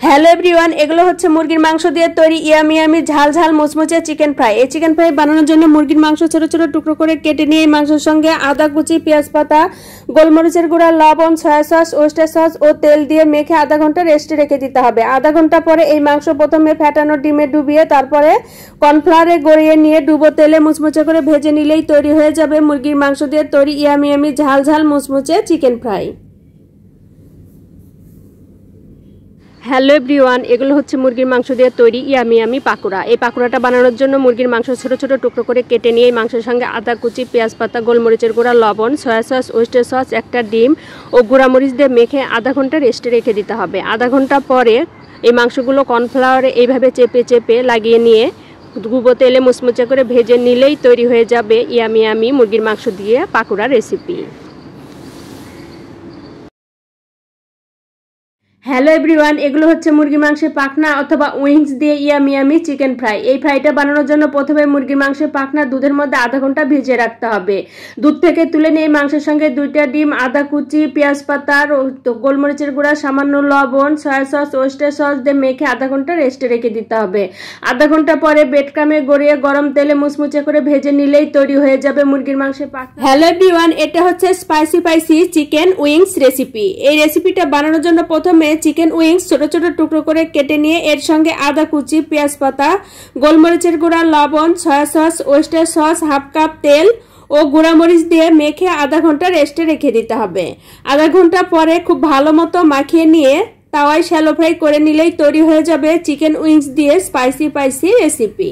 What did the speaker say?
Hello everyone, এগুলো হচ্ছে মুরগির মাংস দিয়ে তৈরি ইয়ামি ইয়ামি ঝাল ঝাল মুচমুচে চিকেন ফ্রাই। এই চিকেন ফ্রাই বানানোর জন্য মুরগির মাংস ছোট ছোট টুকরো করে কেটে নিয়ে এই মাংসের সঙ্গে আদা কুচি, পেঁয়াজ পাতা, গোলমরিচের গুঁড়া, লবণ, সয়া সস, ওয়েস্টার সস ও তেল দিয়ে মেখে আধা ঘন্টা রেস্টে রেখে দিতে হবে। আধা ঘন্টা পরে এই মাংস প্রথমে ফ্যাটানো ডিমে ডুবিয়ে তারপরে কর্নফ্লাওয়ারে গড়িয়ে নিয়ে ডুবো তেলে মুচমুচে করে ভেজে নিলেই তৈরি হয়ে যাবে মুরগির মাংস দিয়ে তৈরি ইয়ামি ইয়ামি ঝাল ঝাল মুচমুচে চিকেন ফ্রাই। হ্যালো এভরিওয়ান, এগুলো হচ্ছে মুরগির মাংস দিয়ে তৈরি ইয়ামি ইয়ামি পাকোড়া। এই পাকোড়াটা বানানোর জন্য মুরগির মাংস ছোট ছোট টুকরো করে কেটে নিয়ে এই মাংসের সঙ্গে আদা কুচি, পেঁয়াজ পাতা, গোলমরিচের গুঁড়া, লবণ, সয়া সস, ওয়েস্টার সস, একটা ডিম ও গুঁড়ামরিচ দিয়ে মেখে আধা ঘন্টা রেস্টে রেখে দিতে হবে। আধা ঘন্টা পরে এই মাংসগুলো কর্নফ্লাওয়ারে এইভাবে চেপে চেপে লাগিয়ে নিয়ে ডুবো তেলে মুচমুচে করে ভেজে নিলেই তৈরি হয়ে যাবে ইয়ামি ইয়ামি মুরগির মাংস দিয়ে পাকোড়া রেসিপি। হ্যালো এভরিওয়ান, এগুলো হচ্ছে মুরগির মাংসের পাখনা অথবা উইংস দিয়ে ইয়ামি ইয়ামি চিকেন ফ্রাই। এই ফ্রাইটা বানানোর জন্য প্রথমে মুরগির মাংসের পাখনা দুধের মধ্যে আধা ঘন্টা ভিজিয়ে রাখতে হবে। দুধ থেকে তুলে নিয়ে মাংসের সঙ্গে 2টা ডিম, আদা কুচি, পেঁয়াজ পাতা, গোলমরিচের গুঁড়া, সামান্য লবণ, সয়া সস, ওয়েস্টার সস দিয়ে মেখে আধা ঘন্টা রেস্টে রেখে দিতে হবে। আধা ঘন্টা পরে বেডক্রামে গড়িয়ে গরম তেলে মুচমুচে করে ভেজে নিলেই তৈরি হয়ে যাবে মুরগির মাংসের পাখনা। হ্যালো এভরিওয়ান, এটা হচ্ছে স্পাইসি চিকেন উইংস রেসিপি। এই রেসিপিটা বানানোর জন্য প্রথমে চিকেন উইংস ছোট ছোট টুকরো করে কেটে নিয়ে এর সঙ্গে আদা কুচি, পেঁয়াজ পাতা, গোলমরিচের গুঁড়া, লবণ, soya sauce, oyster sauce, half cup তেল ও গুঁড়ামরিচ দিয়ে মেখে আধা ঘন্টা রেস্টে রেখে দিতে হবে। আধা ঘন্টা পরে খুব ভালো মতো মাখিয়ে নিয়ে তাওয়ায় শ্যালো ফ্রাই করে নিলেই তৈরি হয়ে যাবে চিকেন উইংস দিয়ে স্পাইসি রেসিপি।